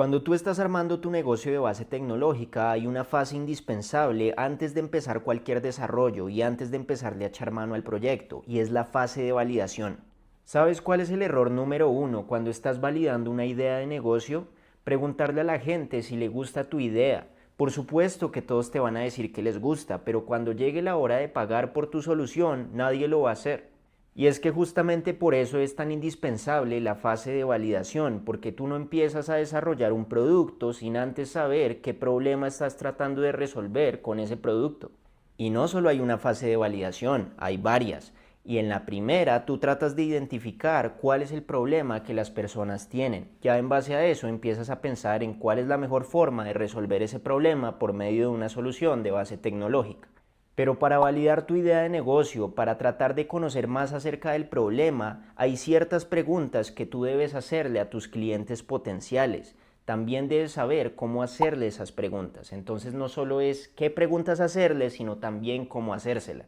Cuando tú estás armando tu negocio de base tecnológica, hay una fase indispensable antes de empezar cualquier desarrollo y antes de empezarle a echar mano al proyecto, y es la fase de validación. ¿Sabes cuál es el error número uno cuando estás validando una idea de negocio? Preguntarle a la gente si le gusta tu idea. Por supuesto que todos te van a decir que les gusta, pero cuando llegue la hora de pagar por tu solución, nadie lo va a hacer. Y es que justamente por eso es tan indispensable la fase de validación, porque tú no empiezas a desarrollar un producto sin antes saber qué problema estás tratando de resolver con ese producto. Y no solo hay una fase de validación, hay varias. Y en la primera tú tratas de identificar cuál es el problema que las personas tienen. Ya en base a eso empiezas a pensar en cuál es la mejor forma de resolver ese problema por medio de una solución de base tecnológica. Pero para validar tu idea de negocio, para tratar de conocer más acerca del problema, hay ciertas preguntas que tú debes hacerle a tus clientes potenciales. También debes saber cómo hacerle esas preguntas. Entonces no solo es qué preguntas hacerles, sino también cómo hacérselas.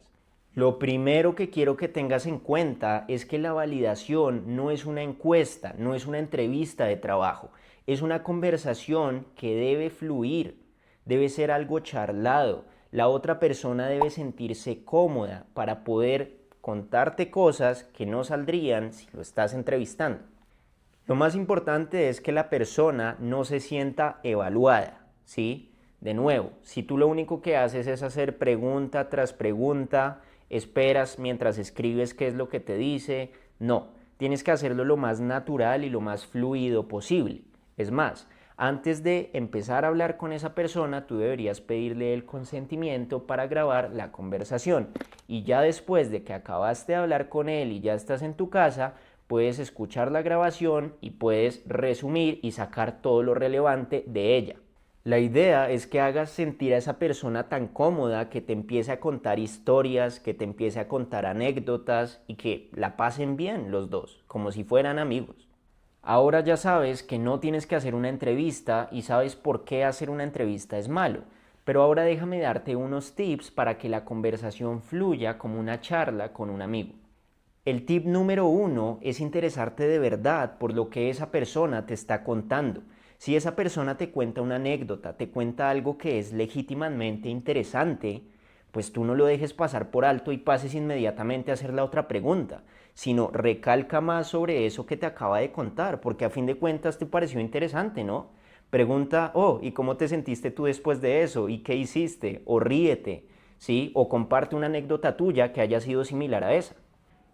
Lo primero que quiero que tengas en cuenta es que la validación no es una encuesta, no es una entrevista de trabajo, es una conversación que debe fluir, debe ser algo charlado. La otra persona debe sentirse cómoda para poder contarte cosas que no saldrían si lo estás entrevistando. Lo más importante es que la persona no se sienta evaluada, ¿sí? De nuevo, si tú lo único que haces es hacer pregunta tras pregunta, esperas mientras escribes qué es lo que te dice, no, tienes que hacerlo lo más natural y lo más fluido posible. Es más, antes de empezar a hablar con esa persona, tú deberías pedirle el consentimiento para grabar la conversación. Y ya después de que acabaste de hablar con él y ya estás en tu casa, puedes escuchar la grabación y puedes resumir y sacar todo lo relevante de ella. La idea es que hagas sentir a esa persona tan cómoda que te empiece a contar historias, que te empiece a contar anécdotas y que la pasen bien los dos, como si fueran amigos. Ahora ya sabes que no tienes que hacer una entrevista y sabes por qué hacer una entrevista es malo. Pero ahora déjame darte unos tips para que la conversación fluya como una charla con un amigo. El tip número uno es interesarte de verdad por lo que esa persona te está contando. Si esa persona te cuenta una anécdota, te cuenta algo que es legítimamente interesante, pues tú no lo dejes pasar por alto y pases inmediatamente a hacer la otra pregunta, sino recalca más sobre eso que te acaba de contar, porque a fin de cuentas te pareció interesante, ¿no? Pregunta, oh, ¿y cómo te sentiste tú después de eso? ¿Y qué hiciste? O ríete, ¿sí? O comparte una anécdota tuya que haya sido similar a esa.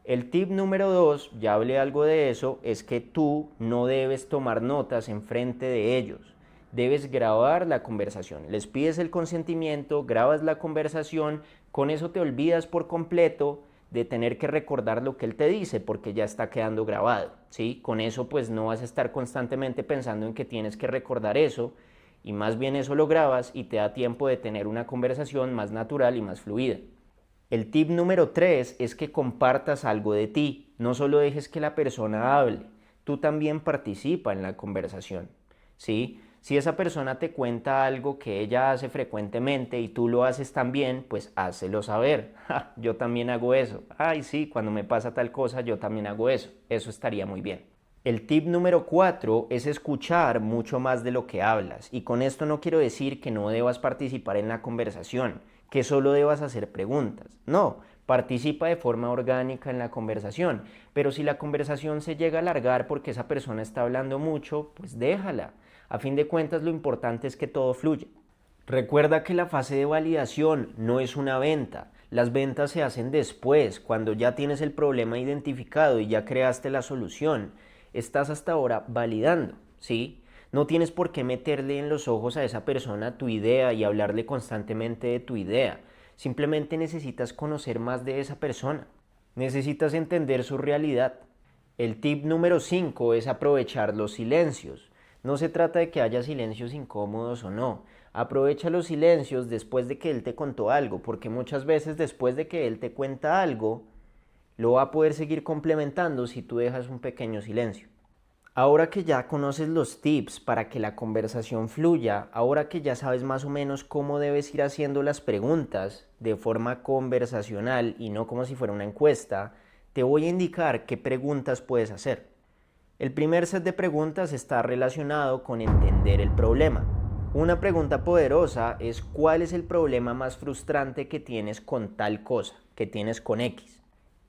El tip número 2, ya hablé algo de eso, es que tú no debes tomar notas en frente de ellos. Debes grabar la conversación. Les pides el consentimiento, grabas la conversación, con eso te olvidas por completo de tener que recordar lo que él te dice porque ya está quedando grabado, ¿sí? Con eso pues no vas a estar constantemente pensando en que tienes que recordar eso y más bien eso lo grabas y te da tiempo de tener una conversación más natural y más fluida. El tip número 3 es que compartas algo de ti. No solo dejes que la persona hable, tú también participa en la conversación. ¿Sí? Si esa persona te cuenta algo que ella hace frecuentemente y tú lo haces también, pues hácelo saber. Ja, yo también hago eso. Ay, sí, cuando me pasa tal cosa, yo también hago eso. Eso estaría muy bien. El tip número 4 es escuchar mucho más de lo que hablas. Y con esto no quiero decir que no debas participar en la conversación, que solo debas hacer preguntas. No, participa de forma orgánica en la conversación. Pero si la conversación se llega a alargar porque esa persona está hablando mucho, pues déjala. A fin de cuentas, lo importante es que todo fluya. Recuerda que la fase de validación no es una venta. Las ventas se hacen después, cuando ya tienes el problema identificado y ya creaste la solución. Estás hasta ahora validando, ¿sí? No tienes por qué meterle en los ojos a esa persona tu idea y hablarle constantemente de tu idea. Simplemente necesitas conocer más de esa persona. Necesitas entender su realidad. El tip número 5 es aprovechar los silencios. No se trata de que haya silencios incómodos o no. Aprovecha los silencios después de que él te contó algo, porque muchas veces después de que él te cuenta algo, lo va a poder seguir complementando si tú dejas un pequeño silencio. Ahora que ya conoces los tips para que la conversación fluya, ahora que ya sabes más o menos cómo debes ir haciendo las preguntas de forma conversacional y no como si fuera una encuesta, te voy a indicar qué preguntas puedes hacer. El primer set de preguntas está relacionado con entender el problema. Una pregunta poderosa es: ¿cuál es el problema más frustrante que tienes con tal cosa, que tienes con X?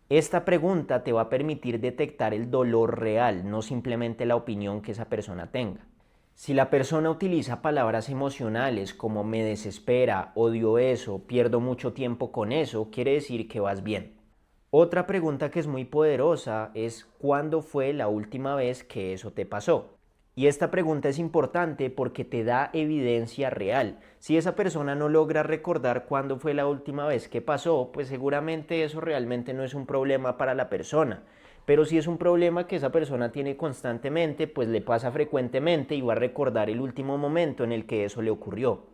Esta pregunta te va a permitir detectar el dolor real, no simplemente la opinión que esa persona tenga. Si la persona utiliza palabras emocionales como me desespera, odio eso, pierdo mucho tiempo con eso, quiere decir que vas bien. Otra pregunta que es muy poderosa es: ¿cuándo fue la última vez que eso te pasó? Y esta pregunta es importante porque te da evidencia real. Si esa persona no logra recordar cuándo fue la última vez que pasó, pues seguramente eso realmente no es un problema para la persona. Pero si es un problema que esa persona tiene constantemente, pues le pasa frecuentemente y va a recordar el último momento en el que eso le ocurrió.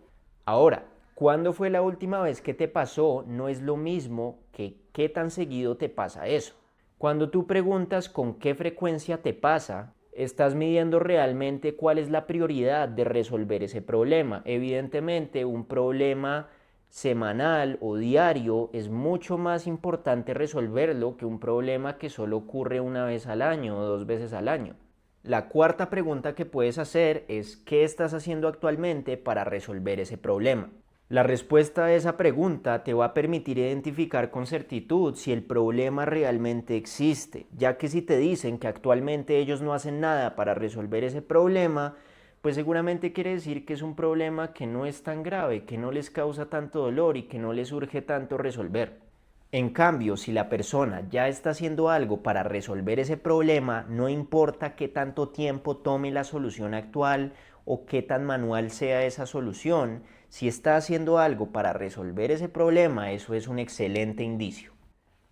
Ahora, ¿cuándo fue la última vez que te pasó? No es lo mismo que qué tan seguido te pasa eso. Cuando tú preguntas con qué frecuencia te pasa, estás midiendo realmente cuál es la prioridad de resolver ese problema. Evidentemente, un problema semanal o diario es mucho más importante resolverlo que un problema que solo ocurre una vez al año o 2 veces al año. La cuarta pregunta que puedes hacer es: ¿qué estás haciendo actualmente para resolver ese problema? La respuesta a esa pregunta te va a permitir identificar con certitud si el problema realmente existe, ya que si te dicen que actualmente ellos no hacen nada para resolver ese problema, pues seguramente quiere decir que es un problema que no es tan grave, que no les causa tanto dolor y que no les urge tanto resolver. En cambio, si la persona ya está haciendo algo para resolver ese problema, no importa qué tanto tiempo tome la solución actual o qué tan manual sea esa solución, si está haciendo algo para resolver ese problema, eso es un excelente indicio.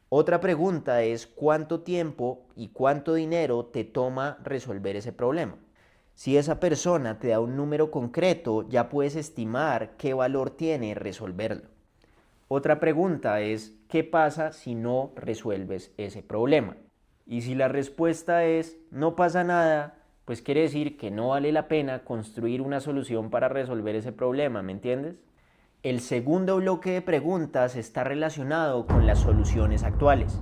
Otra pregunta es: ¿cuánto tiempo y cuánto dinero te toma resolver ese problema? Si esa persona te da un número concreto, ya puedes estimar qué valor tiene resolverlo. Otra pregunta es: ¿qué pasa si no resuelves ese problema? Y si la respuesta es no pasa nada, pues quiere decir que no vale la pena construir una solución para resolver ese problema, ¿me entiendes? El segundo bloque de preguntas está relacionado con las soluciones actuales.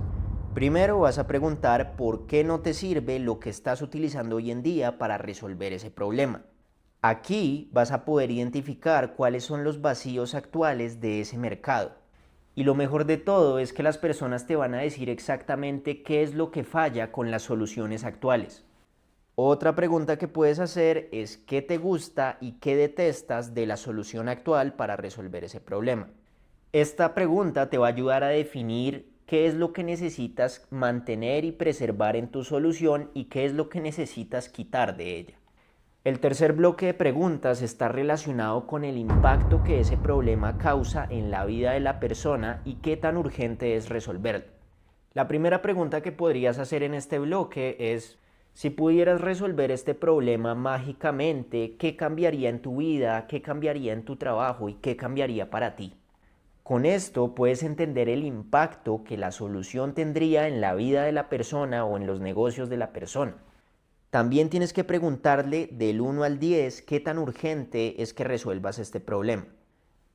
Primero vas a preguntar por qué no te sirve lo que estás utilizando hoy en día para resolver ese problema. Aquí vas a poder identificar cuáles son los vacíos actuales de ese mercado. Y lo mejor de todo es que las personas te van a decir exactamente qué es lo que falla con las soluciones actuales. Otra pregunta que puedes hacer es: ¿qué te gusta y qué detestas de la solución actual para resolver ese problema? Esta pregunta te va a ayudar a definir qué es lo que necesitas mantener y preservar en tu solución y qué es lo que necesitas quitar de ella. El tercer bloque de preguntas está relacionado con el impacto que ese problema causa en la vida de la persona y qué tan urgente es resolverlo. La primera pregunta que podrías hacer en este bloque es: si pudieras resolver este problema mágicamente, ¿qué cambiaría en tu vida? ¿Qué cambiaría en tu trabajo? ¿Y qué cambiaría para ti? Con esto puedes entender el impacto que la solución tendría en la vida de la persona o en los negocios de la persona. También tienes que preguntarle del 1 al 10 qué tan urgente es que resuelvas este problema.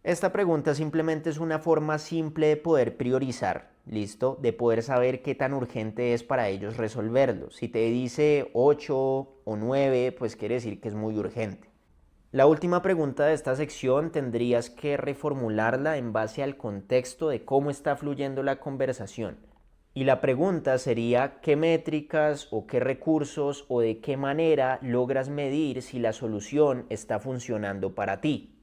Esta pregunta simplemente es una forma simple de poder priorizar, ¿listo? De poder saber qué tan urgente es para ellos resolverlo. Si te dice 8 o 9, pues quiere decir que es muy urgente. La última pregunta de esta sección tendrías que reformularla en base al contexto de cómo está fluyendo la conversación. Y la pregunta sería: ¿qué métricas o qué recursos o de qué manera logras medir si la solución está funcionando para ti?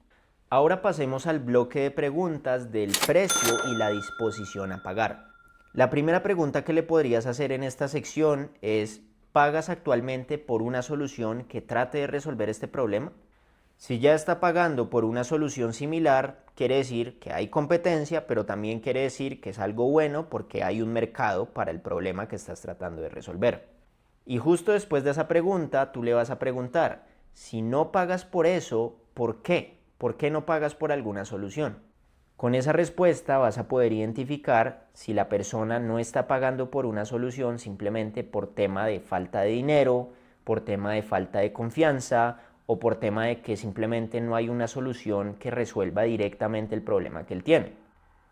Ahora pasemos al bloque de preguntas del precio y la disposición a pagar. La primera pregunta que le podrías hacer en esta sección es: ¿pagas actualmente por una solución que trate de resolver este problema? Si ya está pagando por una solución similar, quiere decir que hay competencia, pero también quiere decir que es algo bueno porque hay un mercado para el problema que estás tratando de resolver. Y justo después de esa pregunta, tú le vas a preguntar: si no pagas por eso, ¿por qué? ¿Por qué no pagas por alguna solución? Con esa respuesta vas a poder identificar si la persona no está pagando por una solución simplemente por tema de falta de dinero, por tema de falta de confianza o por tema de que simplemente no hay una solución que resuelva directamente el problema que él tiene.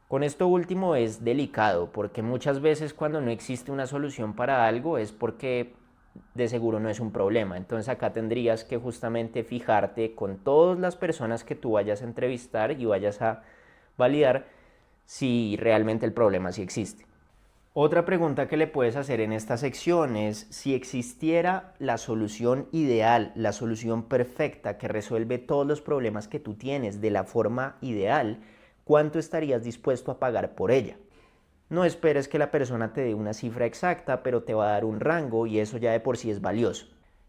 Con esto último es delicado porque muchas veces cuando no existe una solución para algo es porque de seguro no es un problema. Entonces acá tendrías que justamente fijarte con todas las personas que tú vayas a entrevistar y vayas a validar si realmente el problema sí existe. Otra pregunta que le puedes hacer en esta sección es si existiera la solución ideal, la solución perfecta que resuelve todos los problemas que tú tienes de la forma ideal, ¿cuánto estarías dispuesto a pagar por ella? No esperes que la persona te dé una cifra exacta, pero te va a dar un rango y eso ya de por sí es valioso.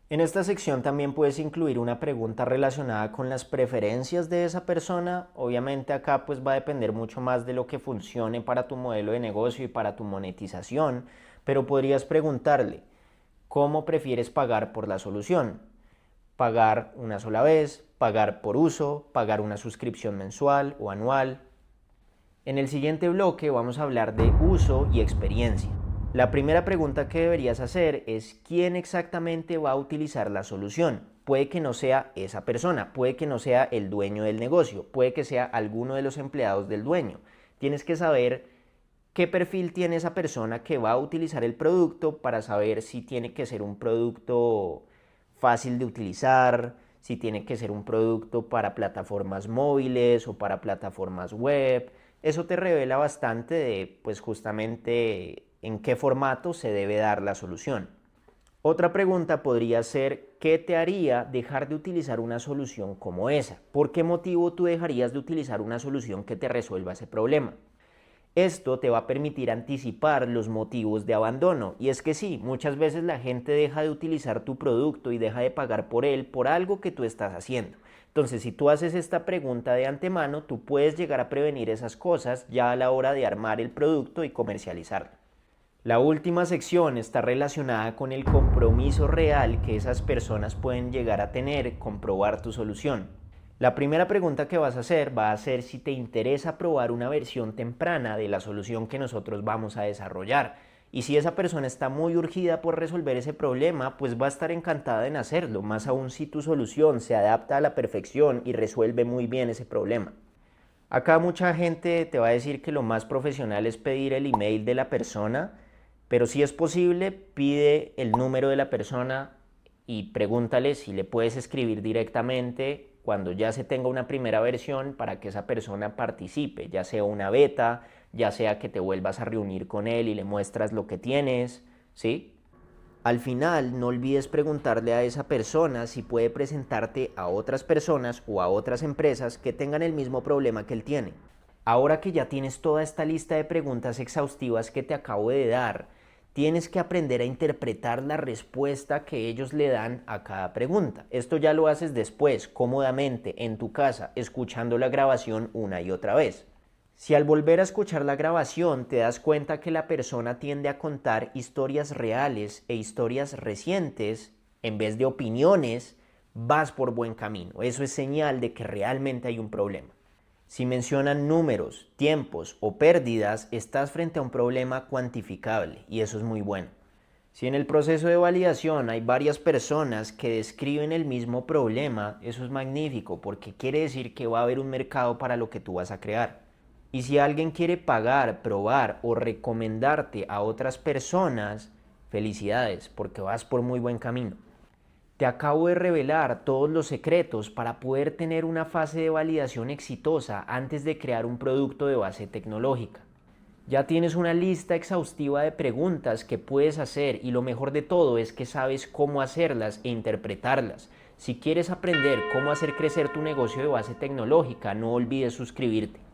En esta sección también puedes incluir una pregunta relacionada con las preferencias de esa persona. Obviamente acá pues va a depender mucho más de lo que funcione para tu modelo de negocio y para tu monetización, pero podrías preguntarle, ¿cómo prefieres pagar por la solución? ¿Pagar una sola vez? ¿Pagar por uso? ¿Pagar una suscripción mensual o anual? En el siguiente bloque vamos a hablar de uso y experiencia. La primera pregunta que deberías hacer es ¿quién exactamente va a utilizar la solución? Puede que no sea esa persona, puede que no sea el dueño del negocio, puede que sea alguno de los empleados del dueño. Tienes que saber qué perfil tiene esa persona que va a utilizar el producto para saber si tiene que ser un producto fácil de utilizar, si tiene que ser un producto para plataformas móviles o para plataformas web. Eso te revela bastante de, pues justamente, en qué formato se debe dar la solución. Otra pregunta podría ser, ¿qué te haría dejar de utilizar una solución como esa? ¿Por qué motivo tú dejarías de utilizar una solución que te resuelva ese problema? Esto te va a permitir anticipar los motivos de abandono. Y es que sí, muchas veces la gente deja de utilizar tu producto y deja de pagar por él por algo que tú estás haciendo. Entonces, si tú haces esta pregunta de antemano, tú puedes llegar a prevenir esas cosas ya a la hora de armar el producto y comercializarlo. La última sección está relacionada con el compromiso real que esas personas pueden llegar a tener con probar tu solución. La primera pregunta que vas a hacer va a ser si te interesa probar una versión temprana de la solución que nosotros vamos a desarrollar. Y si esa persona está muy urgida por resolver ese problema, pues va a estar encantada en hacerlo, más aún si tu solución se adapta a la perfección y resuelve muy bien ese problema. Acá mucha gente te va a decir que lo más profesional es pedir el email de la persona, pero si es posible, pide el número de la persona y pregúntale si le puedes escribir directamente cuando ya se tenga una primera versión para que esa persona participe, ya sea una beta, ya sea que te vuelvas a reunir con él y le muestras lo que tienes, ¿sí? Al final, no olvides preguntarle a esa persona si puede presentarte a otras personas o a otras empresas que tengan el mismo problema que él tiene. Ahora que ya tienes toda esta lista de preguntas exhaustivas que te acabo de dar, tienes que aprender a interpretar la respuesta que ellos le dan a cada pregunta. Esto ya lo haces después, cómodamente, en tu casa, escuchando la grabación una y otra vez. Si al volver a escuchar la grabación te das cuenta que la persona tiende a contar historias reales e historias recientes, en vez de opiniones, vas por buen camino. Eso es señal de que realmente hay un problema. Si mencionan números, tiempos o pérdidas, estás frente a un problema cuantificable y eso es muy bueno. Si en el proceso de validación hay varias personas que describen el mismo problema, eso es magnífico porque quiere decir que va a haber un mercado para lo que tú vas a crear. Y si alguien quiere pagar, probar o recomendarte a otras personas, felicidades porque vas por muy buen camino. Te acabo de revelar todos los secretos para poder tener una fase de validación exitosa antes de crear un producto de base tecnológica. Ya tienes una lista exhaustiva de preguntas que puedes hacer y lo mejor de todo es que sabes cómo hacerlas e interpretarlas. Si quieres aprender cómo hacer crecer tu negocio de base tecnológica, no olvides suscribirte.